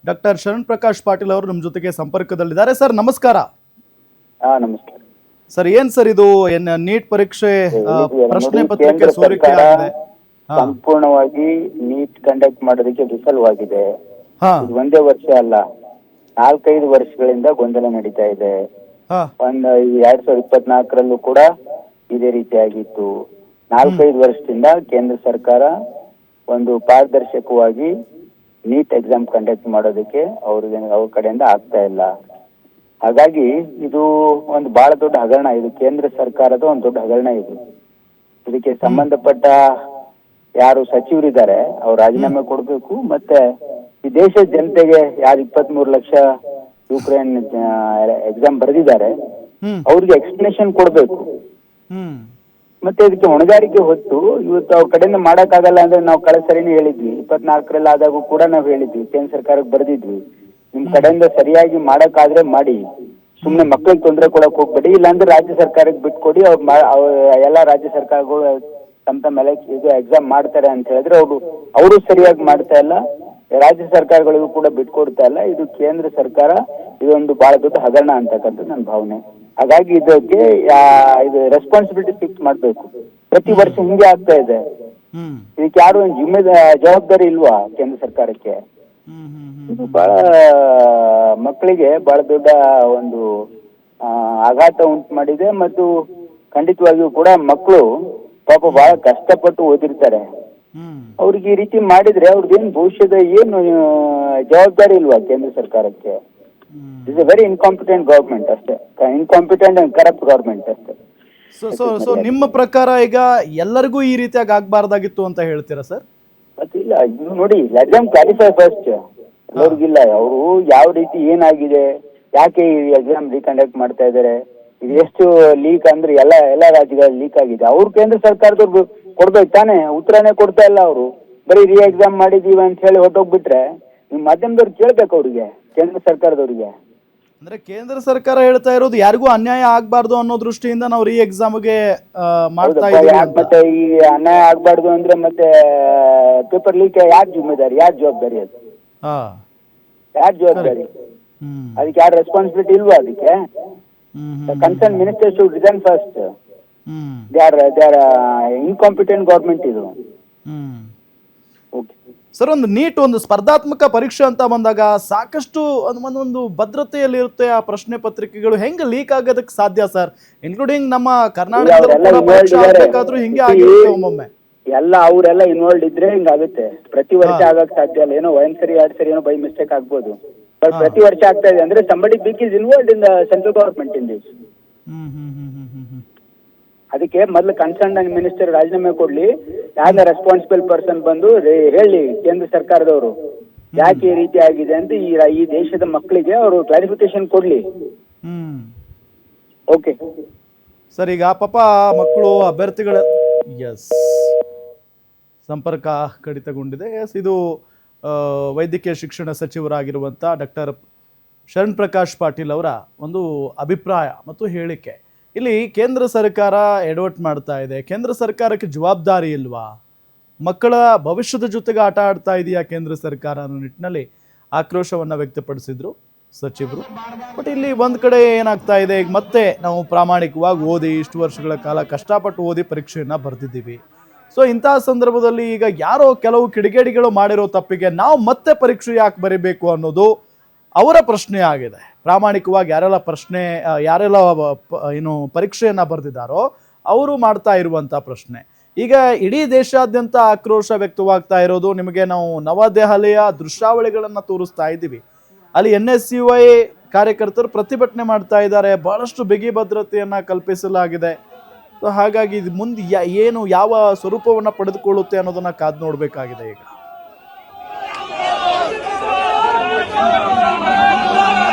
Doctor Sharan Prakash Patil ಅವರು ನಮ್ಮ ಜೊತೆಗೆ ಸಂಪರ್ಕದಲ್ಲಿದ್ದಾರೆ. ಸರ್ ನಮಸ್ಕಾರ. ನಮಸ್ಕಾರ ಸರ್, ಏನ್ ಸರ್ ಇದು ನೀಟ್ ಪರೀಕ್ಷೆ ಪ್ರಶ್ನೆ ನೋಡಿ, ಪತ್ರಿಕೆ ಕೇಂದ್ರ ಸೋರಿಕೆ ಸರ್ಕಾರ ಆಗಿದೆ. ಸಂಪೂರ್ಣವಾಗಿ ನೀಟ್ ಕಂಡಕ್ಟ್ ಮಾಡೋದಕ್ಕೆ ವಿಫಲವಾಗಿದೆ. ಹಾ ಇದು ಒಂದೇ ವರ್ಷ ಅಲ್ಲ, 4-5 ವರ್ಷಗಳಿಂದ ಗೊಂದಲ ನಡೀತಾ ಇದೆ. ಹಾ 2024ರಲ್ಲೂ ಕೂಡ ಇದೇ ರೀತಿಯಾಗಿತ್ತು. 4-5 ವರ್ಷದಿಂದ ಕೇಂದ್ರ ಸರ್ಕಾರ ಒಂದು ಪಾರದರ್ಶಕವಾಗಿ ನೀಟ್ ಎಕ್ಸಾಮ್ ಕಂಡಕ್ಟ್ ಮಾಡೋದಕ್ಕೆ ಅವ್ರ ಕಡೆಯಿಂದ ಆಗ್ತಾ ಇಲ್ಲ. ಹಾಗಾಗಿ ಇದು ಒಂದು ಬಹಳ ದೊಡ್ಡ ಹಗರಣ. ಇದು ಕೇಂದ್ರ ಸರ್ಕಾರದ ಒಂದು ದೊಡ್ಡ ಹಗರಣ. ಇದಕ್ಕೆ ಸಂಬಂಧಪಟ್ಟ ಯಾರು ಸಚಿವರಿದ್ದಾರೆ ಅವ್ರು ರಾಜೀನಾಮೆ ಕೊಡ್ಬೇಕು. ಮತ್ತೆ ಈ ದೇಶದ ಜನತೆಗೆ ಯಾರು 23 ಲಕ್ಷ ಯುಕ್ರೇನ್ ಎಕ್ಸಾಮ್ ಬರೆದಿದ್ದಾರೆ ಅವ್ರಿಗೆ ಎಕ್ಸ್ಪ್ಲನೇಷನ್ ಕೊಡ್ಬೇಕು. ಮತ್ತೆ ಇದಕ್ಕೆ ಹೊಣೆಗಾರಿಕೆ ಹೊತ್ತು ಇವತ್ತು ಅವ್ರ ಕಡೆಯಿಂದ ಮಾಡಕ್ಕಾಗಲ್ಲ ಅಂದ್ರೆ ನಾವು ಕಳೆದ ಸರಿನೇ ಹೇಳಿದ್ವಿ. 24ರಲ್ಲಿ ಆದಾಗೂ ಕೂಡ ನಾವು ಹೇಳಿದ್ವಿ, ಕೇಂದ್ರ ಸರ್ಕಾರಕ್ಕೆ ಬರೆದಿದ್ವಿ, ನಿಮ್ ಕಡೆಯಿಂದ ಸರಿಯಾಗಿ ಮಾಡಕ್ಕಾದ್ರೆ ಮಾಡಿ, ಸುಮ್ನೆ ಮಕ್ಳಿಗೆ ತೊಂದರೆ ಕೊಡಕ್ ಹೋಗ್ಬೇಡಿ, ಇಲ್ಲಾಂದ್ರೆ ರಾಜ್ಯ ಸರ್ಕಾರಕ್ಕೆ ಬಿಟ್ಕೊಡಿ. ಎಲ್ಲಾ ರಾಜ್ಯ ಸರ್ಕಾರಗಳು ತಮ್ಮ ಮೇಲೆ ಇದು ಎಕ್ಸಾಮ್ ಮಾಡ್ತಾರೆ ಅಂತ ಹೇಳಿದ್ರೆ ಅವರು ಸರಿಯಾಗಿ ಮಾಡ್ತಾ ಇಲ್ಲ, ರಾಜ್ಯ ಸರ್ಕಾರಗಳಿಗೂ ಕೂಡ ಬಿಟ್ಕೊಡ್ತಾ ಇಲ್ಲ. ಇದು ಕೇಂದ್ರ ಸರ್ಕಾರ ಇದೊಂದು ಬಹಳ ದೊಡ್ಡ ಹಗರಣ ಅಂತಕ್ಕಂಥದ್ದು ನನ್ನ ಭಾವನೆ. ಹಾಗಾಗಿ ಇದಕ್ಕೆ ಇದು ರೆಸ್ಪಾನ್ಸಿಬಿಲಿಟಿ ಫಿಕ್ಸ್ ಮಾಡ್ಬೇಕು. ಪ್ರತಿ ವರ್ಷ ಹಿಂಗೆ ಆಗ್ತಾ ಇದೆ. ಇದಕ್ಕೆ ಯಾರು ಜವಾಬ್ದಾರಿ ಇಲ್ವಾ ಕೇಂದ್ರ ಸರ್ಕಾರಕ್ಕೆ? ಇದು ಬಹಳ ಮಕ್ಕಳಿಗೆ ಬಹಳ ದೊಡ್ಡ ಒಂದು ಆಘಾತ ಉಂಟು ಮಾಡಿದೆ. ಮತ್ತು ಖಂಡಿತವಾಗಿಯೂ ಕೂಡ ಮಕ್ಕಳು ಪಾಪ ಬಹಳ ಕಷ್ಟಪಟ್ಟು ಓದಿರ್ತಾರೆ. ಅವ್ರಿಗೆ ಈ ರೀತಿ ಮಾಡಿದ್ರೆ ಅವ್ರದ್ದೇನು ಭವಿಷ್ಯದ ಏನು ಜವಾಬ್ದಾರಿ ಇಲ್ವಾ ಕೇಂದ್ರ ಸರ್ಕಾರಕ್ಕೆ? Is A very incompetent government ಅಷ್ಟೇ, ಇನ್ಕಾಂಪಿಟೆಂಟ್ ಅಂಡ್ ಕರಪ್ಟ್ ಗವರ್ಮೆಂಟ್ ಅಷ್ಟೇ. ಸೊ ನಿಮ್ಮ ಪ್ರಕಾರ ಈಗ ಎಲ್ಲರಿಗೂ ಈ ರೀತಿಯಾಗಿ ಆಗ್ಬಾರ್ದಾಗಿತ್ತು ಅಂತ ಹೇಳ್ತೀರಾ ಸರ್? ಇಲ್ಲ, ಇದು ನೋಡಿ, ಎಕ್ಸಾಮ್ ಕ್ವಾಲಿಫೈ ಫಸ್ಟ್ ಅವ್ರಿಗಿಲ್ಲ. ಅವರು ಯಾವ ರೀತಿ ಏನಾಗಿದೆ, ಯಾಕೆ ಈ ಎಕ್ಸಾಮ್ ರೀಕಂಡಕ್ಟ್ ಮಾಡ್ತಾ ಇದಾರೆ, ಇದು ಎಷ್ಟು ಲೀಕ್ ಅಂದ್ರೆ ಎಲ್ಲ ರಾಜ್ಯಗಳಲ್ಲಿ ಲೀಕ್ ಆಗಿದೆ. ಅವ್ರು ಕೇಂದ್ರ ಸರ್ಕಾರದವ್ರು ಕೊಡ್ಬೇಕು ತಾನೆ, ಉತ್ತರನೇ ಕೊಡ್ತಾ ಇಲ್ಲ. ಅವರು ಬರೀ ಎಕ್ಸಾಮ್ ಮಾಡಿದೀವಿ ಅಂತ ಹೇಳಿ ಹೊಟ್ಟೋಗ್ಬಿಟ್ರೆ ನಿಮ್ ಮಾಧ್ಯಮದವ್ರು ಕೇಳ್ಬೇಕು ಅವ್ರಿಗೆ, ಕೇಂದ್ರ ಸರ್ಕಾರದವ್ರಿಗೆ. ಅಂದ್ರೆ ಕೇಂದ್ರ ಸರ್ಕಾರ ಹೇಳ್ತಾ ಇರೋದು ಯಾರಿಗೂ ಅನ್ಯಾಯ ಆಗ್ಬಾರ್ದು ಅನ್ನೋ ದೃಷ್ಟಿಯಿಂದ ನಾವು ಎಕ್ಸಾಮ್ಗೆ ಮಾಡ್ತಾ ಇದ್ದೀವಿ. ಮತ್ತೆ ಈ ಅನ್ಯಾಯ ಆಗ್ಬಾರ್ದು ಅಂದ್ರೆ ಮತ್ತೆ ಪೇಪರ್ ಲೀಕ್ ಯಾರ್ ಜವಾಬ್ದಾರಿ ಅದು? ಯಾರ್ ಜವಾಬ್ದಾರಿ? ಅದಕ್ಕೆ ಯಾರು ರೆಸ್ಪಾನ್ಸಿಬಿಲಿಟಿ ಇಲ್ವಾ? ಅದಕ್ಕೆ concern minister should resign first. They are incompetent government ಇದು. ಸರ್, ಒಂದು ಸ್ಪರ್ಧಾತ್ಮಕ ಪರೀಕ್ಷೆ ಅಂತ ಬಂದಾಗ ಸಾಕಷ್ಟು ಒಂದು ಭದ್ರತೆಯಲ್ಲಿ ಇರುತ್ತೆ. ಆ ಪ್ರಶ್ನೆ ಪತ್ರಿಕೆಗಳು ಹೆಂಗೆ ಲೀಕ್ ಆಗೋದಕ್ಕೆ ಸಾಧ್ಯ ಸರ್? ಇನ್ಕ್ಲೂಡಿಂಗ್ ನಮ್ಮ ಕರ್ನಾಟಕದಲ್ಲೂ ಹಿಂಗೆ ಆಗಿರುತ್ತೆ ಒಮ್ಮೊಮ್ಮೆ. ಅವರೆಲ್ಲ ಇನ್ವಾಲ್ವ್ ಇದ್ರೆ ಹಿಂಗಾಗುತ್ತೆ. ಪ್ರತಿ ವರ್ಷ ಆಗಕ್ ಸಾಧ್ಯ ಅಲ್ಲ. ಏನೋ 1 ಸರಿ 2 ಸರಿ ಏನೋ ಬೈ ಮಿಸ್ಟೇಕ್ ಆಗ್ಬೋದು. ಪ್ರತಿ ವರ್ಷ ಆಗ್ತಾ ಇದೆ ಅಂದ್ರೆ somebody big is involved in the central government in this. ಅದಕ್ಕೆ ಮೊದಲು ಕನ್ಸರ್ನ್ ಮಿನಿಸ್ಟರ್ ರಾಜೀನಾಮೆ ಕೊಡ್ಲಿ, ಯಾರ ರೆಸ್ಪಾನ್ಸಿಬಲ್ ಪರ್ಸನ್ ಬಂದು ಹೇಳಿ ಕೇಂದ್ರ ಸರ್ಕಾರದವರು ಯಾಕೆ ಈ ರೀತಿ ಆಗಿದೆ ಅಂತ ಈ ದೇಶದ ಮಕ್ಕಳಿಗೆ ಅವರು ಕ್ಲಾರಿಫಿಕೇಶನ್ ಕೊಡ್ಲಿ. ಓಕೆ ಸರ್, ಈಗ ಪಾಪ ಮಕ್ಕಳು ಅಭ್ಯರ್ಥಿಗಳ ಸಂಪರ್ಕ ಕಡಿತಗೊಂಡಿದೆ. ಇದು ವೈದ್ಯಕೀಯ ಶಿಕ್ಷಣ ಸಚಿವರಾಗಿರುವಂಥ ಡಾಕ್ಟರ್ ಶರಣ್ ಪ್ರಕಾಶ್ ಪಾಟೀಲ್ ಅವರ ಒಂದು ಅಭಿಪ್ರಾಯ ಮತ್ತು ಹೇಳಿಕೆ. ಇಲ್ಲಿ ಕೇಂದ್ರ ಸರ್ಕಾರ ಎಡವಟ್ ಮಾಡ್ತಾ ಇದೆ. ಕೇಂದ್ರ ಸರ್ಕಾರಕ್ಕೆ ಜವಾಬ್ದಾರಿ ಇಲ್ವಾ? ಮಕ್ಕಳ ಭವಿಷ್ಯದ ಜೊತೆಗೆ ಆಟ ಆಡ್ತಾ ಇದೆಯಾ ಕೇಂದ್ರ ಸರ್ಕಾರ ಅನ್ನೋ ನಿಟ್ಟಿನಲ್ಲಿ ಆಕ್ರೋಶವನ್ನು ವ್ಯಕ್ತಪಡಿಸಿದ್ರು ಸಚಿವರು. ಬಟ್ ಇಲ್ಲಿ ಒಂದು ಕಡೆ ಏನಾಗ್ತಾ ಇದೆ, ಈಗ ಮತ್ತೆ ನಾವು ಪ್ರಾಮಾಣಿಕವಾಗಿ ಓದಿ ಇಷ್ಟು ವರ್ಷಗಳ ಕಾಲ ಕಷ್ಟಪಟ್ಟು ಓದಿ ಪರೀಕ್ಷೆಯನ್ನು ಬರೆದಿದ್ದೀವಿ. ಸೊ ಇಂತಹ ಸಂದರ್ಭದಲ್ಲಿ ಈಗ ಯಾರೋ ಕೆಲವು ಕಿಡಿಗೇಡಿಗಳು ಮಾಡಿರೋ ತಪ್ಪಿಗೆ ನಾವು ಮತ್ತೆ ಪರೀಕ್ಷೆ ಯಾಕೆ ಬರೀಬೇಕು ಅನ್ನೋದು ಅವರ ಪ್ರಶ್ನೆ ಆಗಿದೆ. ಪ್ರಾಮಾಣಿಕವಾಗಿ ಯಾರೆಲ್ಲ ಏನು ಪರೀಕ್ಷೆಯನ್ನು ಬರೆದಿದ್ದಾರೋ ಅವರು ಮಾಡ್ತಾ ಇರುವಂಥ ಪ್ರಶ್ನೆ. ಈಗ ಇಡೀ ದೇಶಾದ್ಯಂತ ಆಕ್ರೋಶ ವ್ಯಕ್ತವಾಗ್ತಾ ಇರೋದು. ನಿಮಗೆ ನಾವು ನವದೆಹಲಿಯ ದೃಶ್ಯಾವಳಿಗಳನ್ನು ತೋರಿಸ್ತಾ ಇದ್ದೀವಿ. ಅಲ್ಲಿ NSUI ಕಾರ್ಯಕರ್ತರು ಪ್ರತಿಭಟನೆ ಮಾಡ್ತಾ ಇದ್ದಾರೆ. ಬಹಳಷ್ಟು ಬಿಗಿ ಭದ್ರತೆಯನ್ನು ಕಲ್ಪಿಸಲಾಗಿದೆ. ಸೊ ಹಾಗಾಗಿ ಇದು ಮುಂದೆ ಏನು ಯಾವ ಸ್ವರೂಪವನ್ನು ಪಡೆದುಕೊಳ್ಳುತ್ತೆ ಅನ್ನೋದನ್ನ ಕಾದು ನೋಡಬೇಕಾಗಿದೆ ಈಗ.